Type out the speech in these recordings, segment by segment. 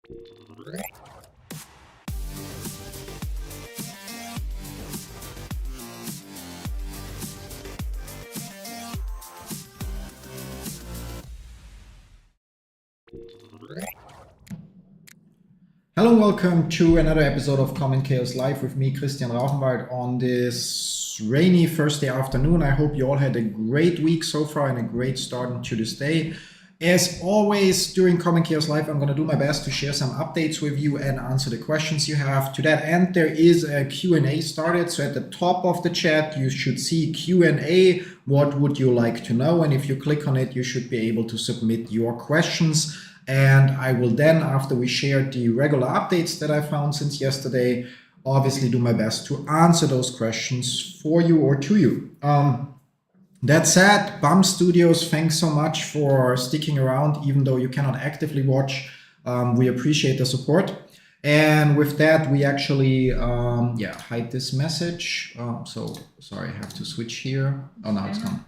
Hello and welcome to another episode of Common Chaos Live with me, Christian Rauchenwald, on this rainy Thursday afternoon. I hope you all had a great week so far and a great start into this day. As always, during Common Chaos Live, I'm going to do my best to share some updates with you and answer the questions you have. To that end, there is a Q&A started. So at the top of the chat, you should see Q&A. What would you like to know? And if you click on it, you should be able to submit your questions. And I will then, after we share the regular updates that I found since yesterday, obviously do my best to answer those questions for you or to you. That said, BAM Studios, thanks so much for sticking around, even though you cannot actively watch. We appreciate the support. And with that, we actually, hide this message. So sorry, I have to switch here. Oh, now it's gone.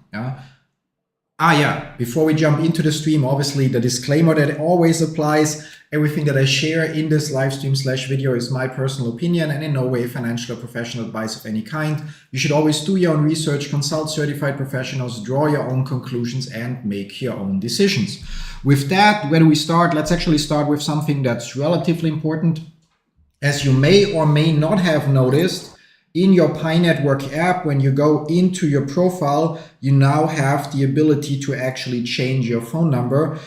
Yeah. Before we jump into the stream, obviously the disclaimer that always applies. Everything that I share in this live stream / video is my personal opinion and in no way financial or professional advice of any kind. You should always do your own research, consult certified professionals, draw your own conclusions, and make your own decisions. With that, where do we start? Let's actually start with something that's relatively important. As you may or may not have noticed, in your Pi Network app, when you go into your profile, you now have the ability to actually change your phone number.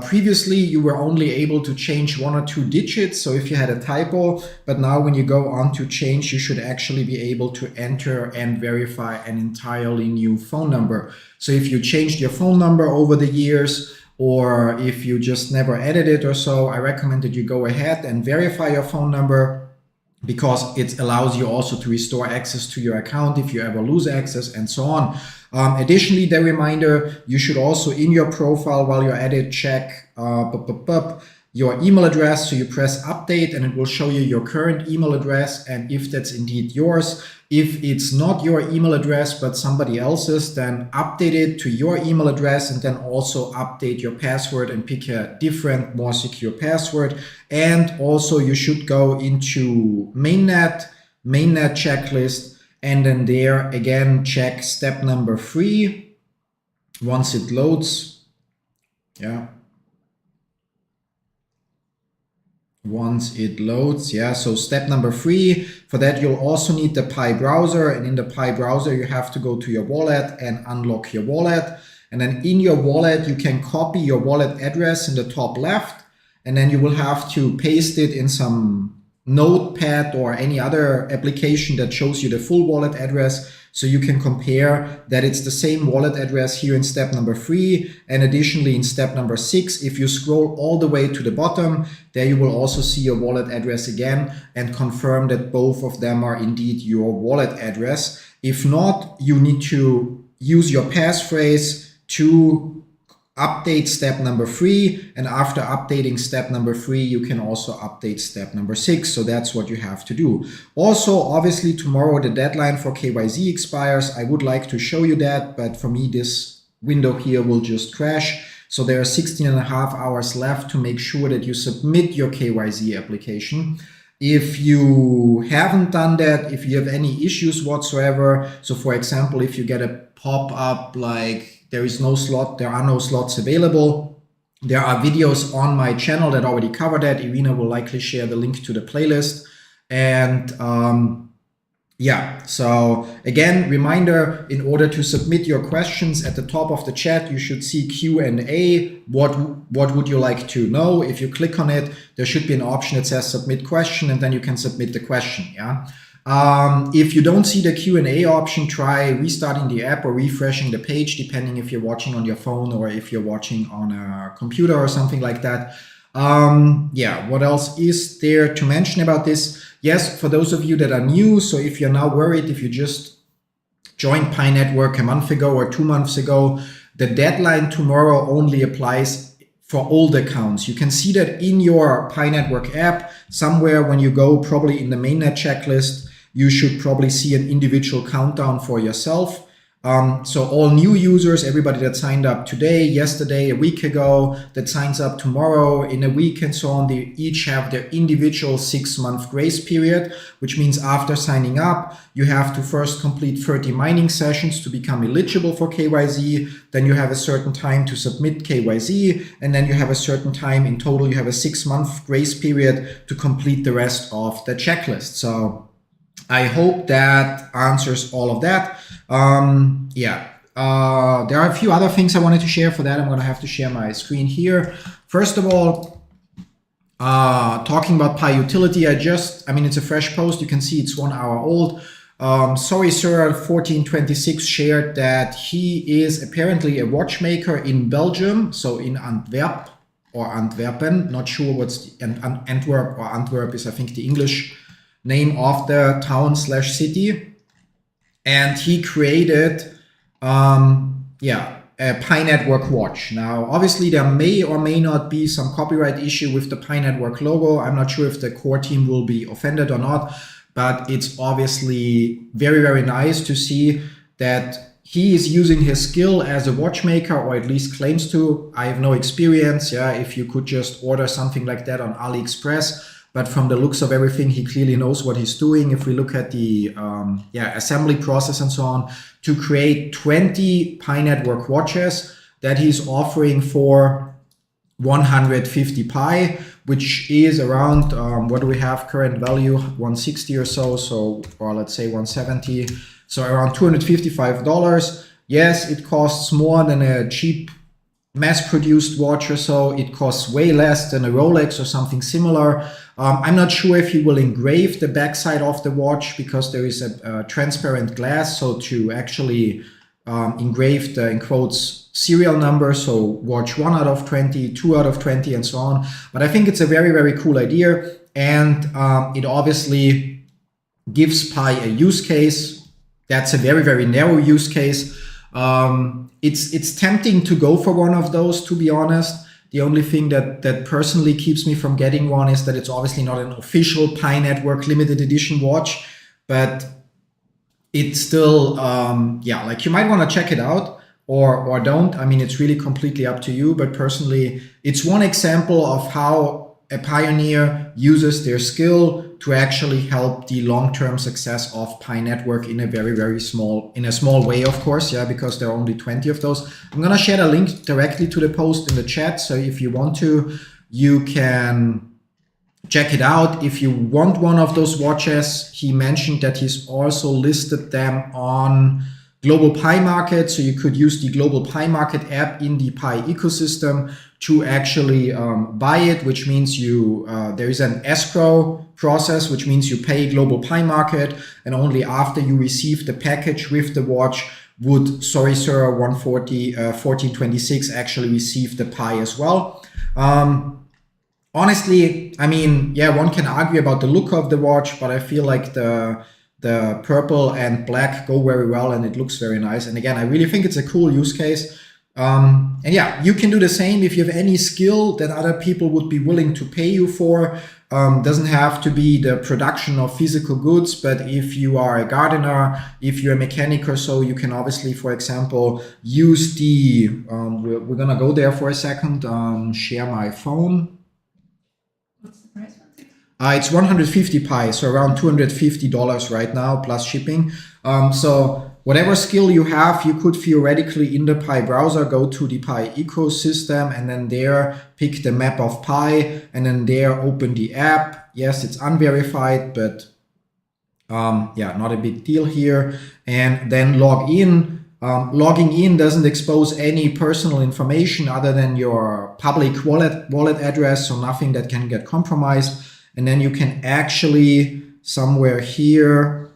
Previously, you were only able to change 1 or 2 digits. So if you had a typo, but now when you go on to change, you should actually be able to enter and verify an entirely new phone number. So if you changed your phone number over the years, or if you just never added it or so, I recommend that you go ahead and verify your phone number, because it allows you also to restore access to your account if you ever lose access and so on. Additionally, the reminder, you should also in your profile, while you're at it, check your email address. So you press update and it will show you your current email address, and if that's indeed yours. If it's not your email address but somebody else's, then update it to your email address, and then also update your password and pick a different, more secure password. And also you should go into mainnet checklist, and then there again check step number 3 once it loads. Once it loads, so step number 3, for that you'll also need the Pi browser, and in the Pi browser you have to go to your wallet and unlock your wallet, and then in your wallet you can copy your wallet address in the top left, and then you will have to paste it in some notepad or any other application that shows you the full wallet address, so you can compare that it's the same wallet address here in step number 3. And additionally, in step number 6, if you scroll all the way to the bottom, there you will also see your wallet address again and confirm that both of them are indeed your wallet address. If not, you need to use your passphrase to update step number 3, and after updating step number 3, you can also update step number 6. So that's what you have to do. Also, obviously, tomorrow the deadline for KYC expires. I would like to show you that, but for me, this window here will just crash. So there are 16.5 hours left to make sure that you submit your KYC application. If you haven't done that, if you have any issues whatsoever, so for example, if you get a pop-up like there are no slots available, there are videos on my channel that already cover that. Irina will likely share the link to the playlist. And so again, reminder, in order to submit your questions, at the top of the chat you should see Q&A. What would you like to know? If you click on it, there should be an option that says submit question, and then you can submit the question. If you don't see the Q&A option, try restarting the app or refreshing the page, depending if you're watching on your phone or if you're watching on a computer or something like that. What else is there to mention about this? Yes, for those of you that are new, so if you're now worried, if you just joined Pi Network a month ago or 2 months ago, the deadline tomorrow only applies for old accounts. You can see that in your Pi Network app, somewhere when you go probably in the mainnet checklist, you should probably see an individual countdown for yourself. So all new users, everybody that signed up today, yesterday, a week ago, that signs up tomorrow, in a week and so on, they each have their individual 6-month grace period, which means after signing up, you have to first complete 30 mining sessions to become eligible for KYC. Then you have a certain time to submit KYC, and then you have a certain time in total, you have a 6-month grace period to complete the rest of the checklist. So I hope that answers all of that. There are a few other things I wanted to share. For that, I'm going to have to share my screen here. First of all, talking about Pi utility, it's a fresh post. You can see it's 1 hour old. Sorry Sir 1426 shared that he is apparently a watchmaker in Belgium, so in Antwerp or Antwerpen, not sure what's Antwerp, or Antwerp is I think the English name of the town/city. And he created a Pi Network watch. Now, obviously, there may or may not be some copyright issue with the Pi Network logo. I'm not sure if the core team will be offended or not, but it's obviously very, very nice to see that he is using his skill as a watchmaker, or at least claims to. I have no experience. If you could just order something like that on AliExpress. But from the looks of everything, he clearly knows what he's doing. If we look at the assembly process and so on, to create 20 Pi Network watches that he's offering for 150 Pi, which is around, what do we have current value? 160 or so, or let's say 170. So around $255. Yes, it costs more than a cheap mass-produced watch or so. It costs way less than a Rolex or something similar. I'm not sure if he will engrave the backside of the watch, because there is a transparent glass, so to actually engrave the, in quotes, serial number, so watch 1 out of 20, 2 out of 20, and so on. But I think it's a very, very cool idea, and it obviously gives Pi a use case. That's a very, very narrow use case. It's tempting to go for one of those, to be honest. The only thing that personally keeps me from getting one is that it's obviously not an official Pi Network limited edition watch, but it's still, you might want to check it out or don't. I mean, it's really completely up to you, but personally, it's one example of how a pioneer uses their skill to actually help the long-term success of Pi Network in a very, very small way, of course, because there are only 20 of those. I'm going to share a link directly to the post in the chat. So if you want to, you can check it out. If you want one of those watches, he mentioned that he's also listed them on Global Pi Market. So you could use the Global Pi Market app in the Pi ecosystem to actually buy it, which means you there is an escrow process, which means you pay Global Pi Market, and only after you receive the package with the watch would Sorry Sir 1426 actually receive the Pi as well. Honestly, I mean, one can argue about the look of the watch, but I feel like the purple and black go very well, and it looks very nice. And again, I really think it's a cool use case. You can do the same if you have any skill that other people would be willing to pay you for. Doesn't have to be the production of physical goods, but if you are a gardener, if you're a mechanic or so, you can obviously, for example, use the, we're gonna go there for a second, share my phone. What's the price? It's 150 Pi, so around $250 right now, plus shipping. So whatever skill you have, you could theoretically in the Pi browser go to the Pi ecosystem, and then there pick the map of Pi, and then there open the app. Yes, it's unverified, but not a big deal here. And then log in. Logging in doesn't expose any personal information other than your public wallet address, so nothing that can get compromised. And then you can actually somewhere here,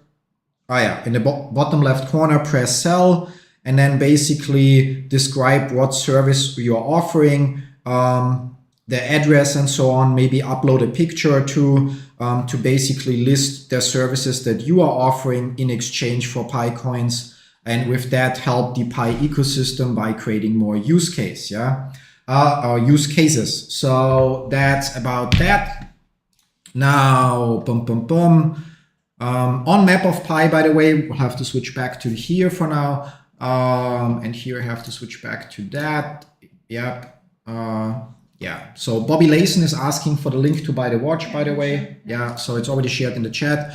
in the bottom left corner, press sell, and then basically describe what service you're offering, the address and so on, maybe upload a picture or two to basically list the services that you are offering in exchange for Pi coins. And with that, help the Pi ecosystem by creating more use cases. So that's about that. Now, on map of Pi, by the way, we'll have to switch back to here for now. And here I have to switch back to that. Yep. Yeah. So Bobby Layson is asking for the link to buy the watch, by the way. Yeah. So it's already shared in the chat.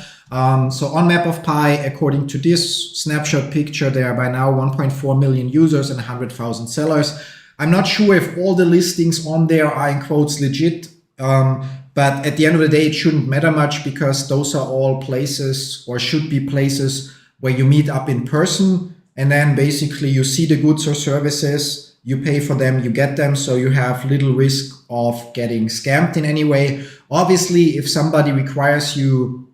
So on Map of Pi, according to this snapshot picture, there are by now 1.4 million users and 100,000 sellers. I'm not sure if all the listings on there are in quotes legit. But at the end of the day, it shouldn't matter much because those are all places or should be places where you meet up in person. And then basically you see the goods or services, you pay for them, you get them. So you have little risk of getting scammed in any way. Obviously, if somebody requires you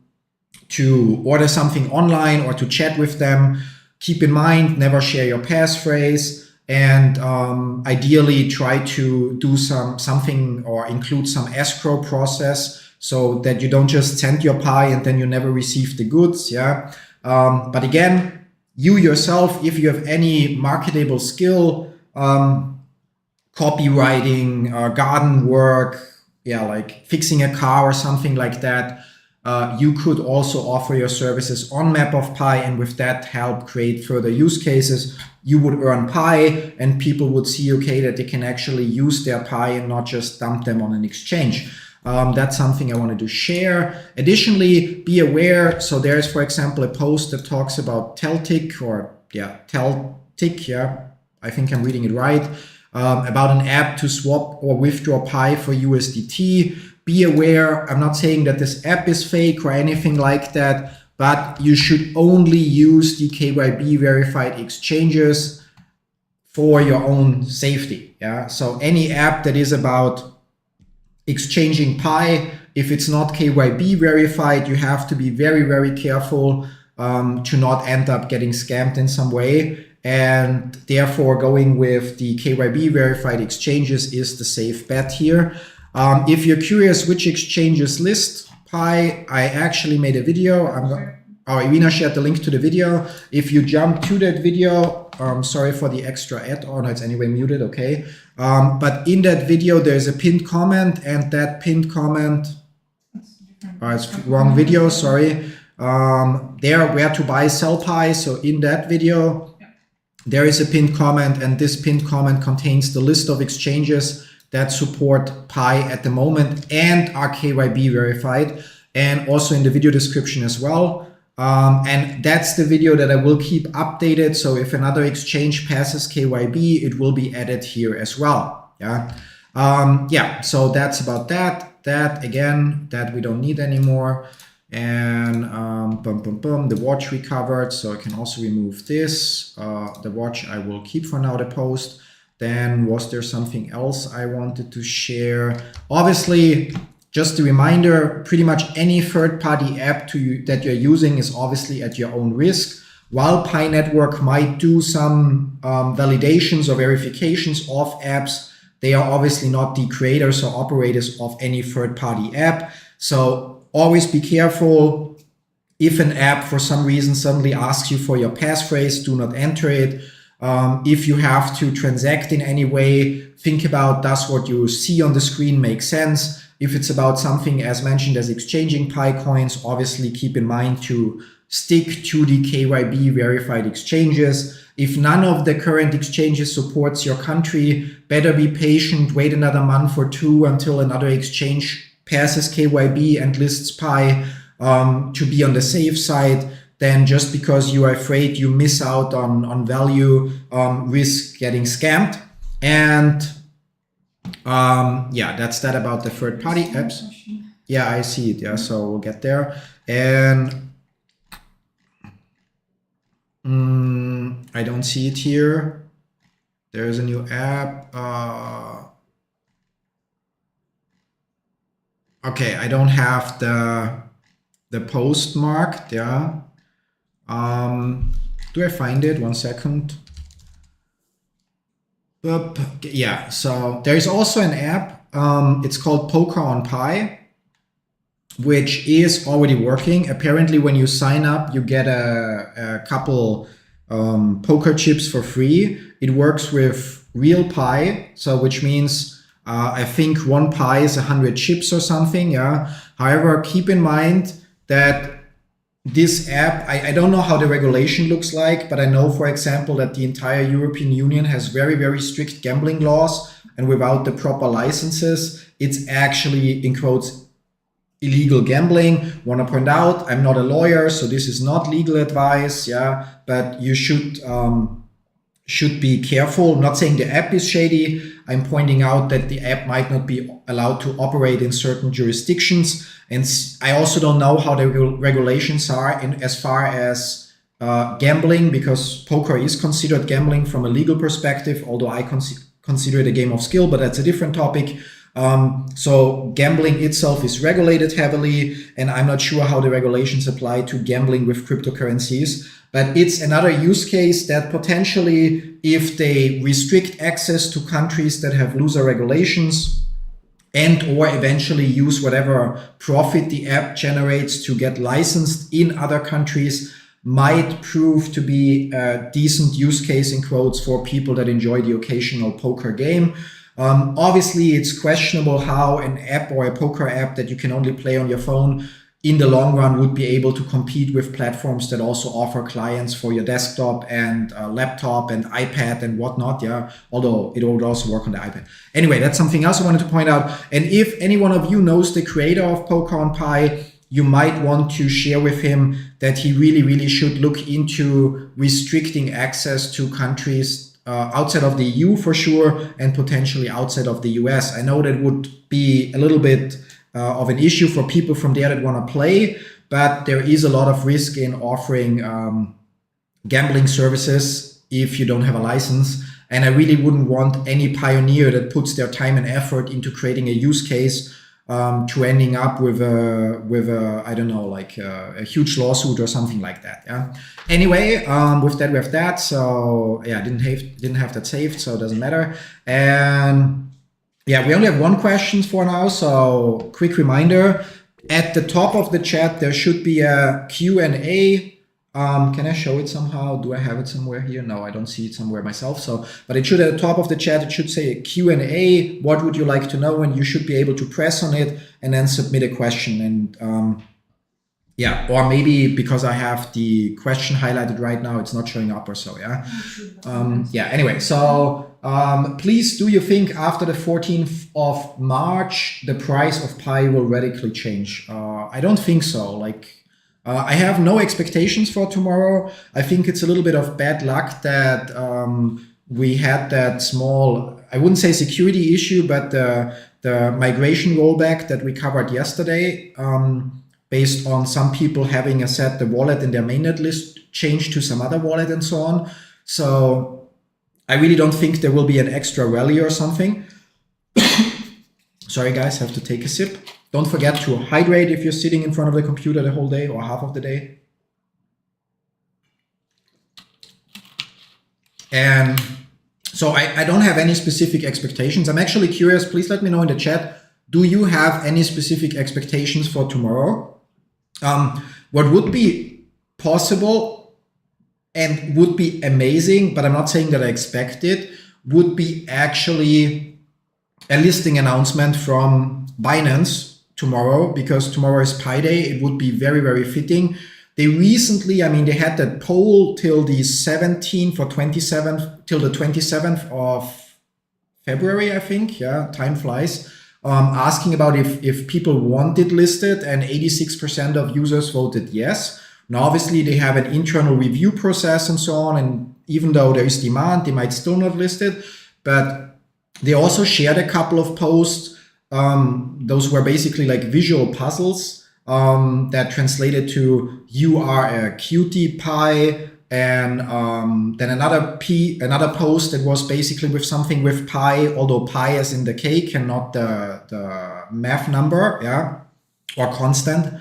to order something online or to chat with them, keep in mind, never share your passphrase. And ideally try to do something or include some escrow process so that you don't just send your Pi and then you never receive the goods. Yeah. But again, you yourself, if you have any marketable skill, copywriting, garden work, yeah, like fixing a car or something like that, you could also offer your services on Map of Pi, and with that help create further use cases. You would earn Pi and people would see, okay, that they can actually use their Pi and not just dump them on an exchange. That's something I wanted to share. Additionally, be aware. So there's, for example, a post that talks about Teltlk Teltlk, yeah, I think I'm reading it right, about an app to swap or withdraw Pi for USDT. Be aware, I'm not saying that this app is fake or anything like that, but you should only use the KYB verified exchanges for your own safety. Yeah. So any app that is about exchanging Pi, if it's not KYB verified, you have to be very, very careful to not end up getting scammed in some way. And therefore going with the KYB verified exchanges is the safe bet here. If you're curious which exchanges list Pi, I actually made a video. Irina shared the link to the video. If you jump to that video, sorry for the extra ad. Oh, no, it's anyway muted, okay. But in that video, there's a pinned comment, and that pinned comment, it's wrong video, sorry. There, where to buy, sell Pi. So in that video, there is a pinned comment, and this pinned comment contains the list of exchanges that support Pi at the moment and are KYB verified, and also in the video description as well. And that's the video that I will keep updated. So if another exchange passes KYB, it will be added here as well. Yeah. So that's about that. That again, that we don't need anymore. And the watch we covered. So I can also remove this. The watch I will keep for now, the post. Then was there something else I wanted to share? Obviously, just a reminder, pretty much any third-party app that you're using is obviously at your own risk. While Pi Network might do some validations or verifications of apps, they are obviously not the creators or operators of any third-party app. So always be careful. If an app for some reason suddenly asks you for your passphrase, do not enter it. If you have to transact in any way, think about, does what you see on the screen make sense? If it's about something as mentioned as exchanging Pi coins, obviously keep in mind to stick to the KYB verified exchanges. If none of the current exchanges supports your country, better be patient, wait another month or two until another exchange passes KYB and lists Pi to be on the safe side. Then just because you are afraid you miss out on value, risk getting scammed. And that's that about the third-party apps. Yeah, I see it. Yeah, so we'll get there. And I don't see it here. There's a new app. Okay, I don't have the post marked. Yeah. Do I find it? 1 second. Yeah, so there's also an app. It's called Poker on Pi, which is already working. Apparently, when you sign up, you get a couple poker chips for free. It works with real Pi, so which means I think 1 Pi is 100 chips or something. Yeah. However, keep in mind that this app, I don't know how the regulation looks like, but I know, for example, that the entire European Union has very, very strict gambling laws, and without the proper licenses, it's actually, in quotes, illegal gambling. Want to point out, I'm not a lawyer, so this is not legal advice, yeah, but you should be careful. I'm not saying the app is shady. I'm pointing out that the app might not be allowed to operate in certain jurisdictions. And I also don't know how the regulations are in as far as gambling, because poker is considered gambling from a legal perspective, although I consider it a game of skill, but that's a different topic. So gambling itself is regulated heavily, and I'm not sure how the regulations apply to gambling with cryptocurrencies. But it's another use case that potentially, if they restrict access to countries that have looser regulations and or eventually use whatever profit the app generates to get licensed in other countries, might prove to be a decent use case, in quotes, for people that enjoy the occasional poker game. Obviously, it's questionable how an app or a poker app that you can only play on your phone in the long run would be able to compete with platforms that also offer clients for your desktop and laptop and iPad and whatnot, yeah, although it would also work on the iPad. Anyway, that's something else I wanted to point out. And if any one of you knows the creator of Poker on Pi, you might want to share with him that he really, really should look into restricting access to countries outside of the EU for sure, and potentially outside of the US. I know that would be a little bit of an issue for people from there that want to play, but there is a lot of risk in offering gambling services if you don't have a license. And I really wouldn't want any pioneer that puts their time and effort into creating a use case to ending up with a I don't know, like a huge lawsuit or something like that. Yeah. Anyway, with that we have that. So yeah, didn't have that saved, so it doesn't matter. And yeah, we only have one question for now. So quick reminder: at the top of the chat there should be a Q&A. Can I show it somehow? Do I have it somewhere here? No, I don't see it somewhere myself. So, but it should, at the top of the chat, it should say Q&A. What would you like to know? And you should be able to press on it and then submit a question. And yeah, or maybe because I have the question highlighted right now, it's not showing up or so. Yeah. Yeah. Anyway, so please, do you think after the 14th of March the price of Pi will radically change? I don't think so. Like. I have no expectations for tomorrow. I think it's a little bit of bad luck that we had that small, I wouldn't say security issue, but the migration rollback that we covered yesterday, based on some people having the wallet in their mainnet list changed to some other wallet and so on. So I really don't think there will be an extra rally or something. Sorry guys, have to take a sip. Don't forget to hydrate if you're sitting in front of the computer the whole day or half of the day. And so I don't have any specific expectations. I'm actually curious. Please let me know in the chat. Do you have any specific expectations for tomorrow? What would be possible and would be amazing, but I'm not saying that I expect it, would be actually a listing announcement from Binance tomorrow, because tomorrow is Pi Day. It would be very, very fitting. They recently, they had that poll till the 17th or 27th, till the 27th of February, I think. Yeah, time flies. Asking about if people want it listed, and 86% of users voted yes. Now, obviously, they have an internal review process and so on. And even though there is demand, they might still not list it. But they also shared a couple of posts. Those were basically like visual puzzles that translated to "you are a cutie pie," and then another post that was basically with something with pi, although pi as in the cake and not the math number, yeah, or constant,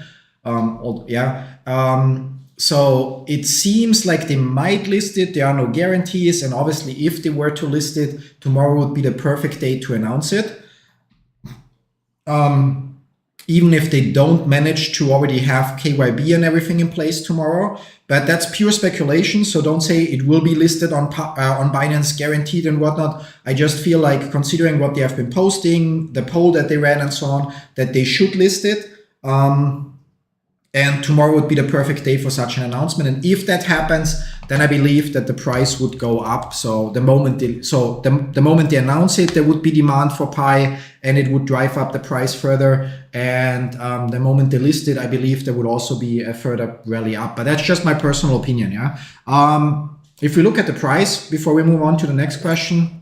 so it seems like they might list it. There are no guarantees, and obviously, if they were to list it, tomorrow would be the perfect day to announce it. Even if they don't manage to already have KYB and everything in place tomorrow. But that's pure speculation, so don't say it will be listed on Binance guaranteed and whatnot. I just feel like, considering what they have been posting, the poll that they ran and so on, that they should list it. And tomorrow would be the perfect day for such an announcement. And if that happens, then I believe that the price would go up. So the moment they announce it, there would be demand for Pi, and it would drive up the price further. And the moment they list it, I believe there would also be a further rally up. But that's just my personal opinion. Yeah. If we look at the price before we move on to the next question,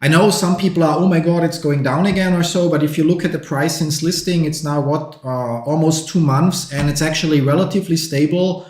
I know some people are, oh my God, it's going down again or so. But if you look at the price since listing, it's now almost 2 months, and it's actually relatively stable.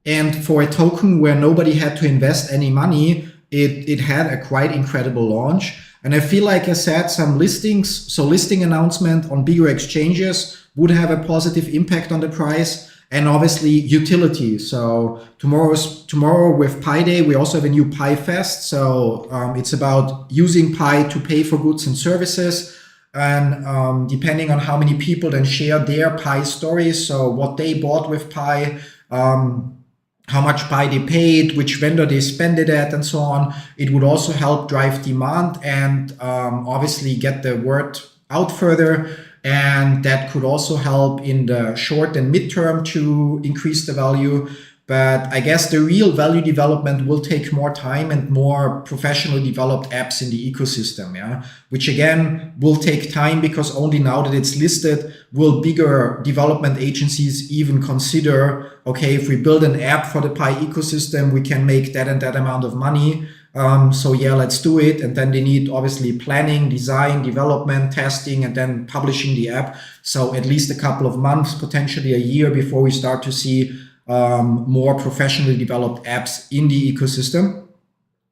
And for a token where nobody had to invest any money, it had a quite incredible launch. And I feel like I said some listing announcement on bigger exchanges would have a positive impact on the price. And obviously utility. So tomorrow with Pi Day, we also have a new Pi Fest. So it's about using Pi to pay for goods and services. And depending on how many people then share their Pi stories, so what they bought with Pi, how much Pi they paid, which vendor they spend it at, and so on, it would also help drive demand and obviously get the word out further. And that could also help in the short and midterm to increase the value. But I guess the real value development will take more time and more professionally developed apps in the ecosystem, yeah, which again will take time, because only now that it's listed will bigger development agencies even consider, okay, if we build an app for the Pi ecosystem, we can make that and that amount of money. So yeah, let's do it. And then they need obviously planning, design, development, testing, and then publishing the app. So at least a couple of months, potentially a year, before we start to see more professionally developed apps in the ecosystem.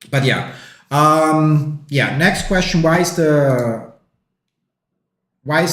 But yeah, next question: Why is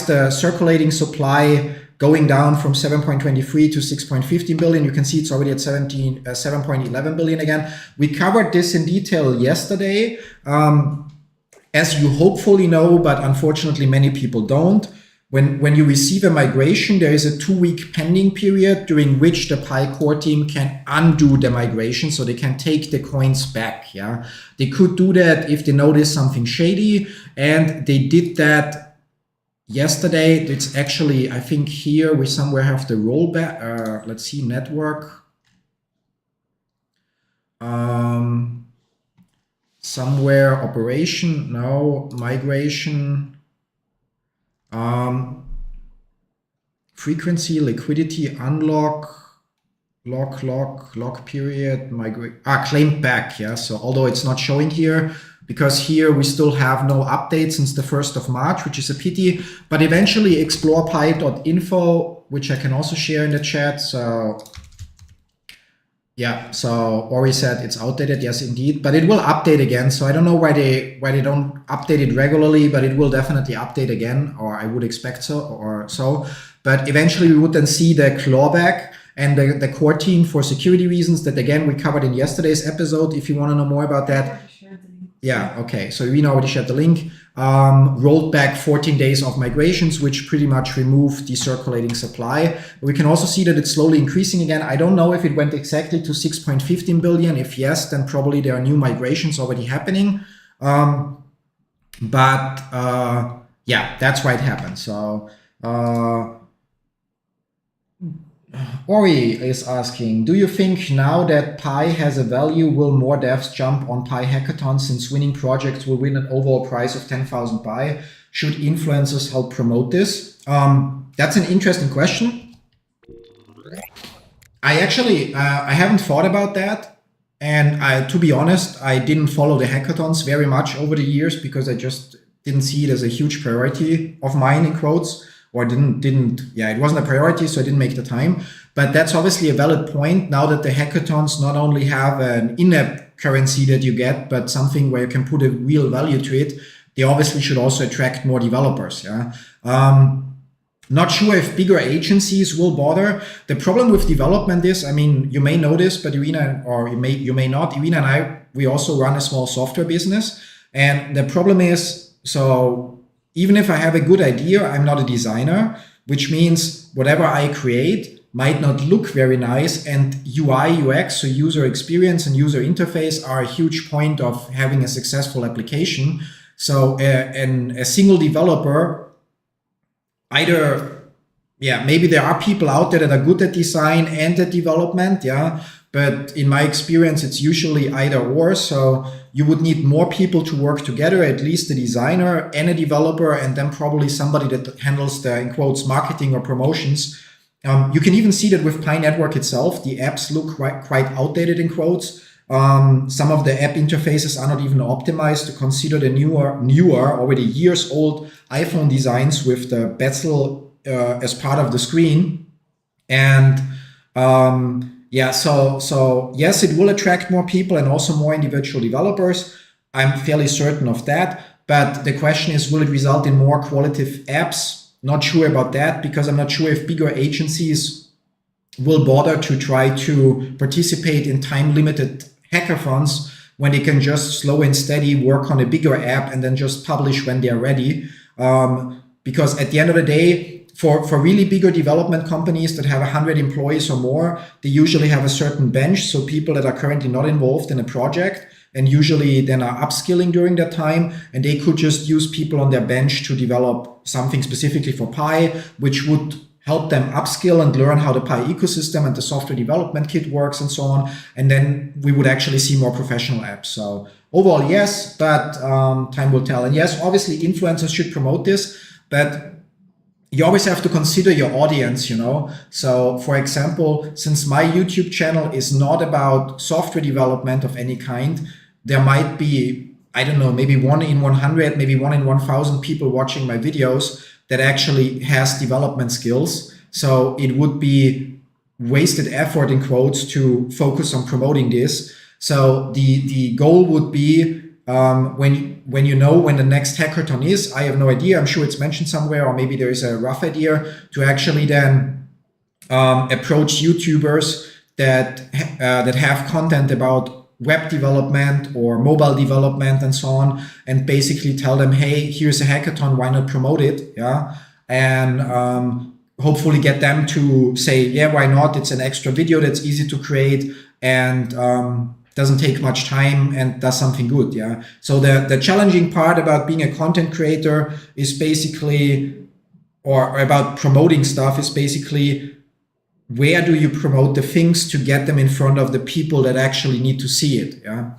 the circulating supply going down from 7.23 to 6.15 billion? You can see it's already at 7.11 billion again. We covered this in detail yesterday, as you hopefully know, but unfortunately many people don't. When you receive a migration, there is a 2-week pending period during which the Pi core team can undo the migration, so they can take the coins back. Yeah, they could do that if they notice something shady, and they did that yesterday. It's actually, I think here we somewhere have the rollback. Let's see, network. Somewhere operation, no, migration. Frequency, liquidity, unlock, lock period, migrate, claimed back. Yeah, so although it's not showing here, because here we still have no update since the 1st of March, which is a pity. But eventually explorepi.info, which I can also share in the chat. So yeah, so Ori said it's outdated. Yes, indeed, but it will update again. So I don't know why they don't update it regularly, but it will definitely update again, or I would expect so, or so. But eventually we would then see the clawback and the core team for security reasons that again we covered in yesterday's episode. If you want to know more about that. Yeah, okay. So Irina already shared the link. Rolled back 14 days of migrations, which pretty much removed the circulating supply. We can also see that it's slowly increasing again. I don't know if it went exactly to 6.15 billion. If yes, then probably there are new migrations already happening. Yeah, that's why it happened. So Ori is asking, do you think now that Pi has a value, will more devs jump on Pi Hackathon since winning projects will win an overall prize of 10,000 Pi? Should influencers help promote this? That's an interesting question. I actually, I haven't thought about that. And to be honest, I didn't follow the hackathons very much over the years because I just didn't see it as a huge priority of mine, in quotes. Or it wasn't a priority, so I didn't make the time. But that's obviously a valid point now that the hackathons not only have an in-app currency that you get, but something where you can put a real value to it. They obviously should also attract more developers. Yeah. Not sure if bigger agencies will bother. The problem with development is, I mean, you may know this, but Irina, or you may not. Irina and I, we also run a small software business, and the problem is, so even if I have a good idea, I'm not a designer, which means whatever I create might not look very nice. And UI, UX, so user experience and user interface, are a huge point of having a successful application. So a single developer either, yeah, maybe there are people out there that are good at design and at development, yeah, but in my experience, it's usually either or. So you would need more people to work together, at least a designer and a developer, and then probably somebody that handles the, in quotes, marketing or promotions. You can even see that with Pi Network itself, the apps look quite outdated in quotes. Some of the app interfaces are not even optimized to consider the newer, already years old iPhone designs with the bezel as part of the screen. And yeah, so yes, it will attract more people and also more individual developers. I'm fairly certain of that. But the question is, will it result in more qualitative apps? Not sure about that, because I'm not sure if bigger agencies will bother to try to participate in time-limited hackathons when they can just slow and steady work on a bigger app and then just publish when they're ready. Because at the end of the day, for really bigger development companies that have 100 employees or more, they usually have a certain bench. So people that are currently not involved in a project and usually then are upskilling during that time, and they could just use people on their bench to develop something specifically for Pi, which would help them upskill and learn how the Pi ecosystem and the software development kit works and so on. And then we would actually see more professional apps. So overall, yes, but time will tell. And yes, obviously influencers should promote this, but you always have to consider your audience, you know? So for example, since my YouTube channel is not about software development of any kind, there might be, I don't know, maybe 1 in 100, maybe 1 in 1,000 people watching my videos that actually has development skills. So it would be wasted effort in quotes to focus on promoting this. So the goal would be when you know when the next hackathon is, I have no idea. I'm sure it's mentioned somewhere, or maybe there is a rough idea to actually then approach YouTubers that have content about web development or mobile development and so on, and basically tell them, hey, here's a hackathon, why not promote it? Yeah, and hopefully get them to say, yeah, why not? It's an extra video that's easy to create and doesn't take much time and does something good. Yeah. So the challenging part about being a content creator is basically, or about promoting stuff is basically, where do you promote the things to get them in front of the people that actually need to see it? Yeah.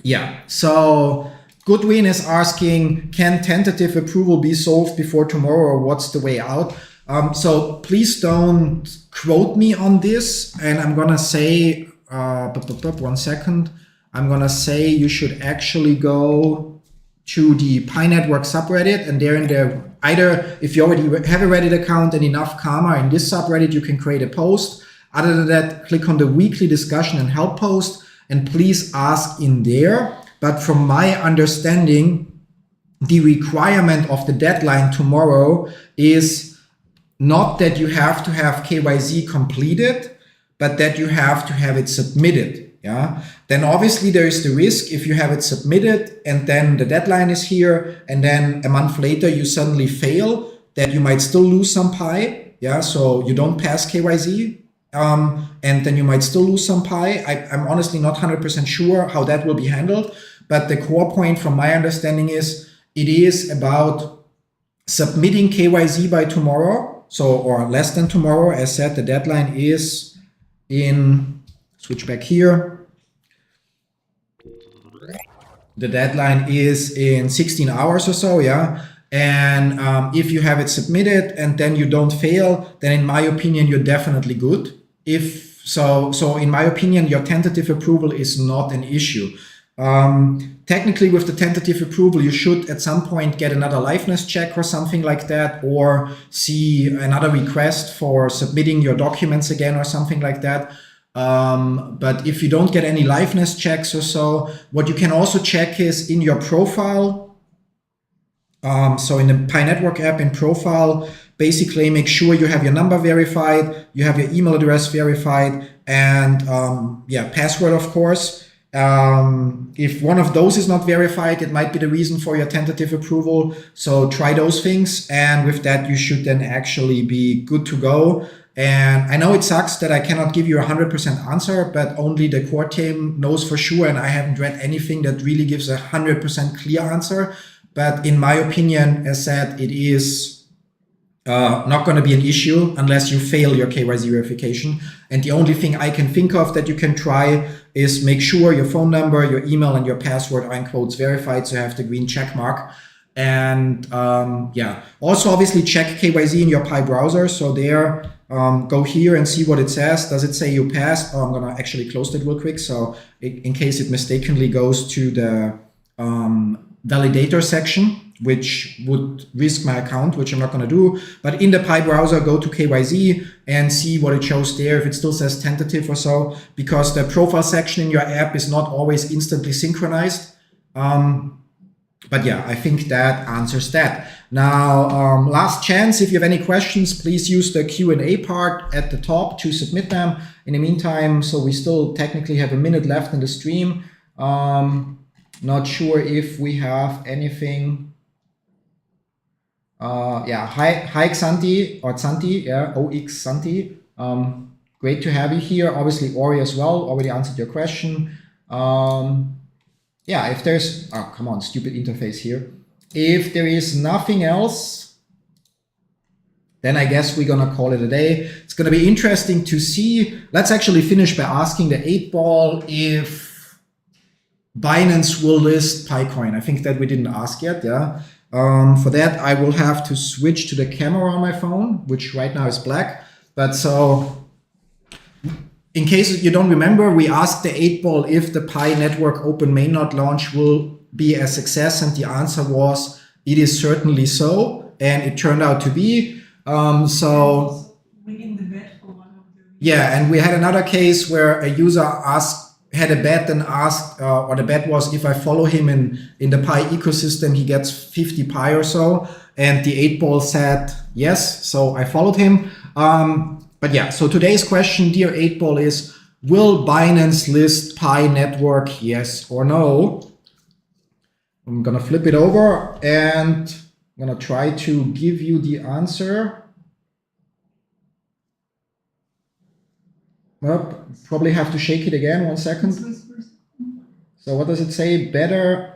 Yeah. So Goodwin is asking, can tentative approval be solved before tomorrow, or what's the way out? So please don't quote me on this. And I'm going to say, 1 second. I'm going to say you should actually go to the Pi Network subreddit, and there in there, either if you already have a Reddit account and enough karma in this subreddit, you can create a post. Other than that, click on the weekly discussion and help post, and please ask in there. But from my understanding, the requirement of the deadline tomorrow is not that you have to have KYC completed, but that you have to have it submitted. Yeah. Then obviously there is the risk if you have it submitted and then the deadline is here, and then a month later you suddenly fail, that you might still lose some Pi. Yeah. So you don't pass KYC. And then you might still lose some Pi. I'm honestly not 100% sure how that will be handled. But the core point from my understanding is it is about submitting KYC by tomorrow. So, or less than tomorrow. As said, the deadline is in, switch back here. The deadline is in 16 hours or so, yeah. And if you have it submitted and then you don't fail, then in my opinion, you're definitely good. If so in my opinion, your tentative approval is not an issue. Technically, with the tentative approval, you should at some point get another liveness check or something like that, or see another request for submitting your documents again or something like that. But if you don't get any liveness checks or so, what you can also check is in your profile. So in the Pi Network app in profile, basically make sure you have your number verified, you have your email address verified, and password, of course. If one of those is not verified, it might be the reason for your tentative approval. So try those things, and with that, you should then actually be good to go. And I know it sucks that I cannot give you a 100% answer, but only the core team knows for sure, and I haven't read anything that really gives a 100% clear answer. But in my opinion, as said, it is not going to be an issue unless you fail your KYC verification. And the only thing I can think of that you can try is make sure your phone number, your email, and your password are in quotes verified, so you have the green check mark. And yeah, also obviously check KYC in your Pi browser. So there, go here and see what it says. Does it say you passed? Oh, I'm gonna actually close that real quick. So in case it mistakenly goes to the validator section, which would risk my account, which I'm not gonna do. But in the Pi browser, go to KYC and see what it shows there, if it still says tentative or so, because the profile section in your app is not always instantly synchronized. But yeah, I think that answers that. Now, last chance, if you have any questions, please use the Q&A part at the top to submit them. In the meantime, so we still technically have a minute left in the stream. Not sure if we have anything. Yeah, hi Xanti, or Xanti, yeah, OX Xanti. Great to have you here. Obviously, Ori as well, already answered your question. Yeah, if there's, oh, come on, stupid interface here. If there is nothing else, then I guess we're gonna call it a day. It's gonna be interesting to see. Let's actually finish by asking the 8-ball if Binance will list PiCoin. I think that we didn't ask yet, yeah. For that, I will have to switch to the camera on my phone, which right now is black. But so, in case you don't remember, we asked the 8-ball if the Pi network open mainnet launch will be a success, and the answer was it is certainly so, and it turned out to be. So winning the bet for one of the yeah, and we had another case where a user had a bet and asked, or the bet was if I follow him in the Pi ecosystem, he gets 50 Pi or so, and the 8-ball said yes, so I followed him. But yeah, so today's question, dear 8-ball, is will Binance list Pi network, yes or no? I'm gonna flip it over and I'm gonna try to give you the answer. Well, probably have to shake it again, 1 second. So what does it say? Better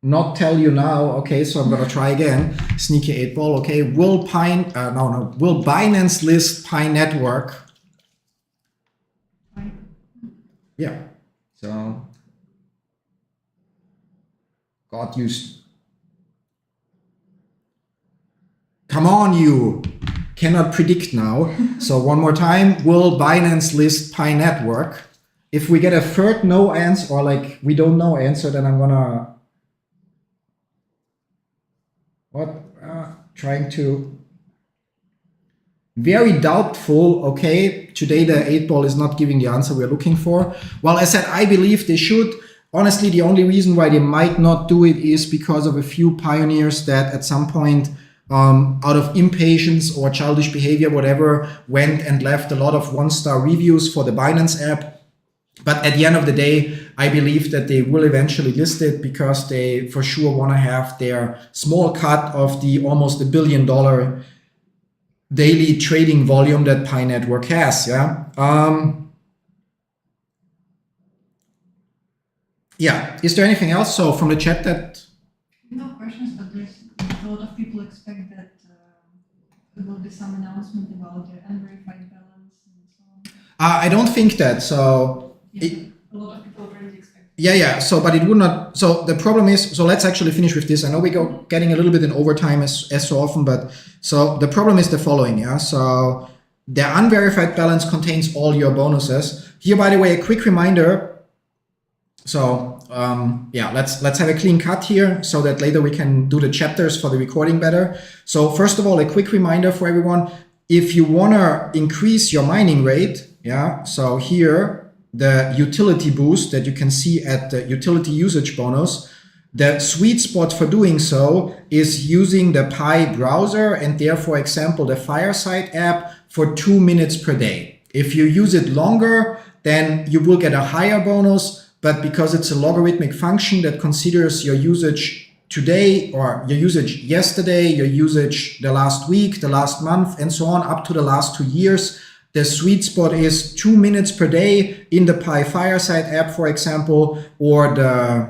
not tell you now. Okay, so I'm gonna try again. Sneaky 8-ball. Okay, will will Binance list Pi network? Yeah. So got used. Come on, you cannot predict now. So one more time. Will Binance list Pi network? If we get a third no answer, or like we don't know answer, then I'm gonna trying to very doubtful. Okay, today the 8-ball is not giving the answer we're looking for. Well, as I said, I believe they should. Honestly, the only reason why they might not do it is because of a few pioneers that at some point, out of impatience or childish behavior, whatever, went and left a lot of 1-star reviews for the Binance app. But at the end of the day, I believe that they will eventually list it because they for sure want to have their small cut of the almost $1 billion daily trading volume that Pi Network has. Yeah. Yeah. Is there anything else? So from the chat that. No questions, but there's a lot of people expect that there will be some announcement about the unverified balance and so on. I don't think that. So. Yeah, a lot of people already expect. Yeah. So, but it would not. So the problem is. So let's actually finish with this. I know we go getting a little bit in overtime as so often, but so the problem is the following. Yeah. So the unverified balance contains all your bonuses. Here, by the way, a quick reminder. So yeah, let's have a clean cut here so that later we can do the chapters for the recording better. So first of all, a quick reminder for everyone: if you wanna increase your mining rate, yeah. So here. The utility boost that you can see at the utility usage bonus, the sweet spot for doing so is using the Pi browser and therefore, example, the Fireside app for 2 minutes per day. If you use it longer, then you will get a higher bonus, but because it's a logarithmic function that considers your usage today or your usage yesterday, your usage the last week, the last month, and so on, up to the last 2 years, the sweet spot is 2 minutes per day in the Pi Fireside app, for example, or the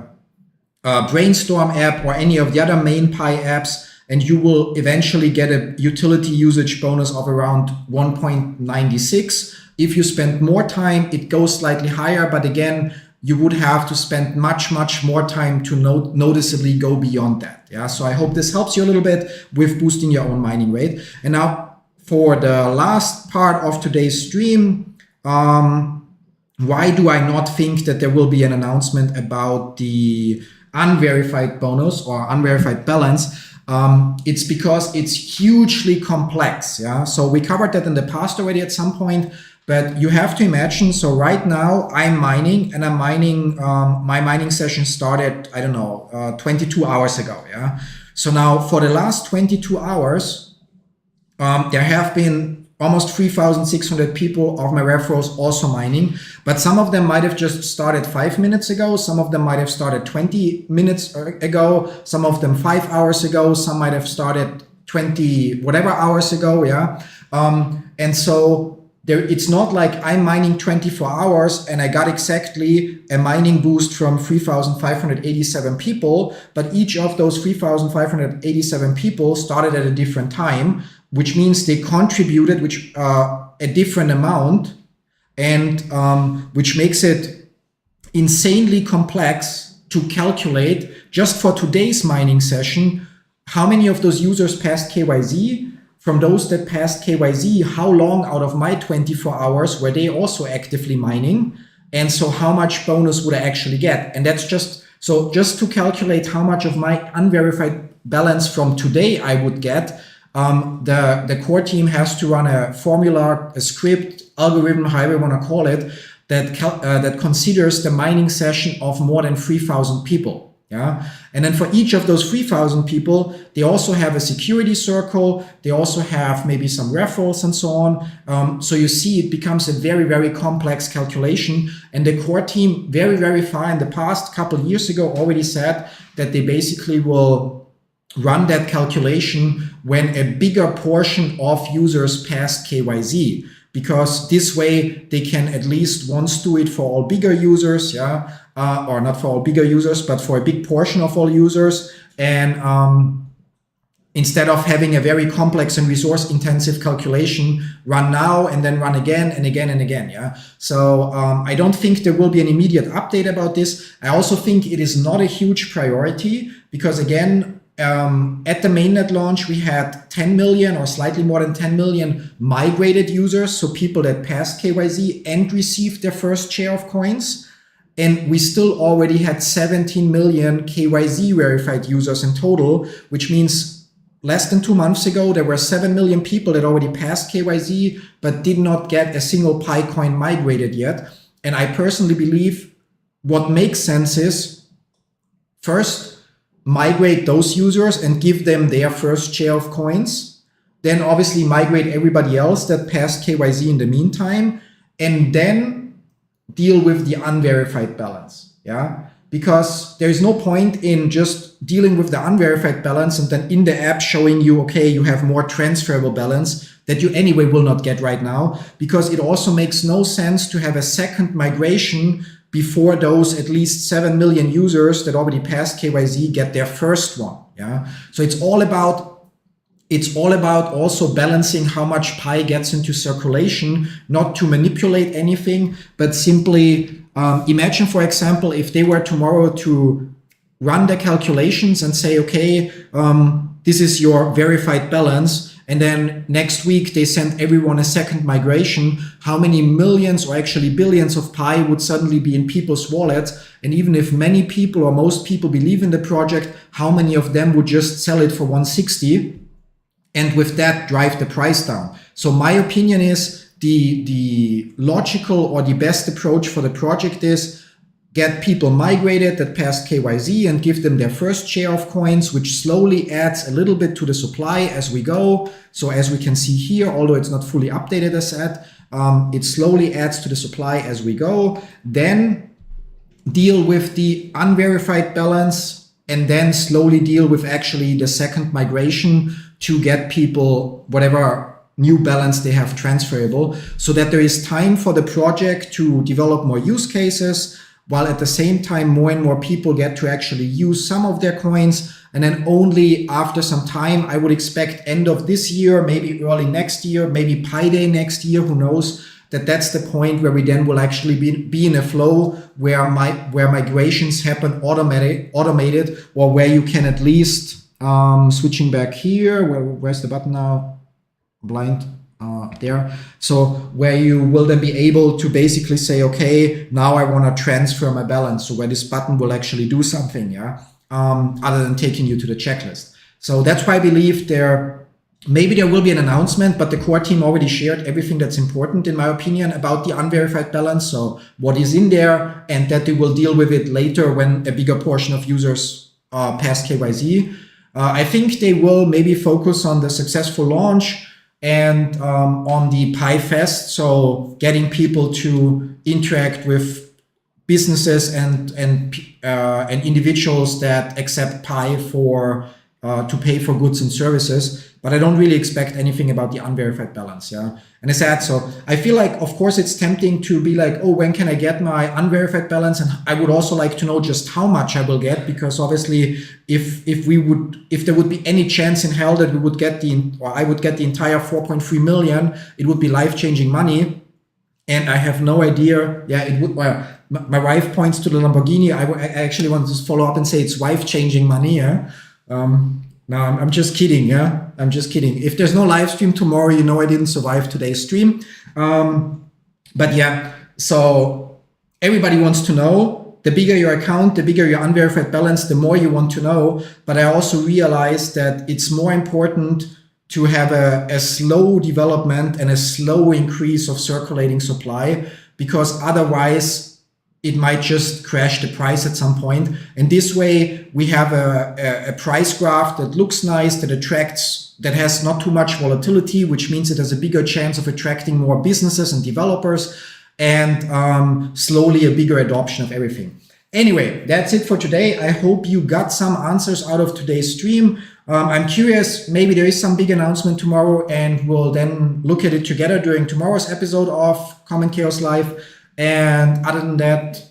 Brainstorm app or any of the other main Pi apps, and you will eventually get a utility usage bonus of around 1.96. If you spend more time, it goes slightly higher, but again, you would have to spend much more time to noticeably go beyond that. Yeah, so I hope this helps you a little bit with boosting your own mining rate. And now for the last part of today's stream, why do I not think that there will be an announcement about the unverified bonus or unverified balance? It's because it's hugely complex. Yeah, so we covered that in the past already at some point, but you have to imagine. So right now I'm mining, and I'm mining. My mining session started, I don't know, 22 hours ago. Yeah. So now for the last 22 hours, there have been almost 3,600 people of my referrals also mining, but some of them might have just started 5 minutes ago. Some of them might have started 20 minutes ago. Some of them 5 hours ago. Some might have started 20 whatever hours ago. Yeah. And so it's not like I'm mining 24 hours and I got exactly a mining boost from 3,587 people, but each of those 3,587 people started at a different time, which means they contributed a different amount, and which makes it insanely complex to calculate just for today's mining session how many of those users passed KYC. From those that passed KYC, how long out of my 24 hours were they also actively mining? And so how much bonus would I actually get? And that's just to calculate how much of my unverified balance from today I would get, the core team has to run a formula, a script, algorithm, however you want to call it, that considers the mining session of more than 3,000 people. Yeah, and then for each of those 3,000 people, they also have a security circle. They also have maybe some referrals and so on. So you see, it becomes a very complex calculation. And the core team, very far in the past, couple of years ago, already said that they basically will run that calculation when a bigger portion of users pass KYC, because this way they can at least once do it for all bigger users, yeah, or not for all bigger users, but for a big portion of all users. And instead of having a very complex and resource intensive calculation, run now and then run again and again and again. Yeah. So I don't think there will be an immediate update about this. I also think it is not a huge priority because, again, at the mainnet launch, we had 10 million or slightly more than 10 million migrated users. So people that passed KYC and received their first share of coins. And we still already had 17 million KYC verified users in total, which means less than 2 months ago, there were 7 million people that already passed KYC, but did not get a single Pi coin migrated yet. And I personally believe what makes sense is first, migrate those users and give them their first share of coins. Then obviously migrate everybody else that passed KYC in the meantime, and then deal with the unverified balance. Yeah, because there is no point in just dealing with the unverified balance and then in the app showing you, okay, you have more transferable balance that you anyway will not get right now, because it also makes no sense to have a second migration before those at least 7 million users that already passed KYC get their first one. Yeah. So it's all about also balancing how much Pi gets into circulation, not to manipulate anything, but simply imagine, for example, if they were tomorrow to run the calculations and say, okay, this is your verified balance, and then next week they send everyone a second migration, how many millions or actually billions of Pi would suddenly be in people's wallets? And even if many people or most people believe in the project, how many of them would just sell it for 160 and with that drive the price down? So my opinion is the logical or the best approach for the project is get people migrated that passed KYC and give them their first share of coins, which slowly adds a little bit to the supply as we go. So as we can see here, although it's not fully updated as said, it slowly adds to the supply as we go. Then deal with the unverified balance and then slowly deal with actually the second migration to get people whatever new balance they have transferable, so that there is time for the project to develop more use cases, while at the same time more and more people get to actually use some of their coins. And then only after some time, I would expect end of this year, maybe early next year, maybe Pi Day next year, who knows, that's the point where we then will actually be in a flow where migrations happen automated, or where you can at least, switching back here, where's the button now? Blind. There. So where you will then be able to basically say, okay, now I want to transfer my balance. So where this button will actually do something, yeah, other than taking you to the checklist. So that's why I believe maybe there will be an announcement, but the core team already shared everything that's important, in my opinion, about the unverified balance. So what is in there, and that they will deal with it later when a bigger portion of users pass KYC. I think they will maybe focus on the successful launch and on the Pi Fest, so getting people to interact with businesses and individuals that accept Pi for to pay for goods and services. But I don't really expect anything about the unverified balance, yeah. And I said, so I feel like, of course, it's tempting to be like, oh, when can I get my unverified balance? And I would also like to know just how much I will get, because obviously, if there would be any chance in hell that we would get I would get the entire 4.3 million, it would be life-changing money. And I have no idea. Yeah, it would. Well, my wife points to the Lamborghini. I actually want to follow up and say it's wife-changing money. Yeah. No, I'm just kidding. Yeah, I'm just kidding. If there's no live stream tomorrow, you know I didn't survive today's stream. But yeah, so everybody wants to know. The bigger your account, the bigger your unverified balance, the more you want to know. But I also realize that it's more important to have a slow development and a slow increase of circulating supply, because otherwise it might just crash the price at some point. And this way we have a price graph that looks nice, that has not too much volatility, which means it has a bigger chance of attracting more businesses and developers, and slowly a bigger adoption of everything. Anyway, that's it for today. I hope you got some answers out of today's stream. I'm curious, maybe there is some big announcement tomorrow, and we'll then look at it together during tomorrow's episode of Common Chaos Live. And other than that,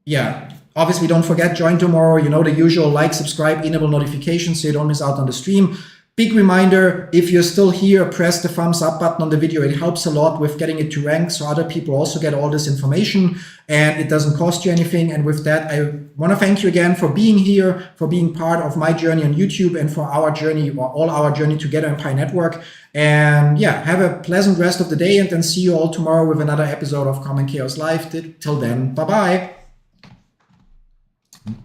yeah, obviously don't forget, join tomorrow. You know the usual: like, subscribe, enable notifications so you don't miss out on the stream. Big reminder, if you're still here, press the thumbs up button on the video. It helps a lot with getting it to rank, so other people also get all this information, and it doesn't cost you anything. And with that, I want to thank you again for being here, for being part of my journey on YouTube, and for our journey, or all our journey together in Pi Network. And yeah, have a pleasant rest of the day, and then see you all tomorrow with another episode of Common Chaos Live. Till then, bye-bye.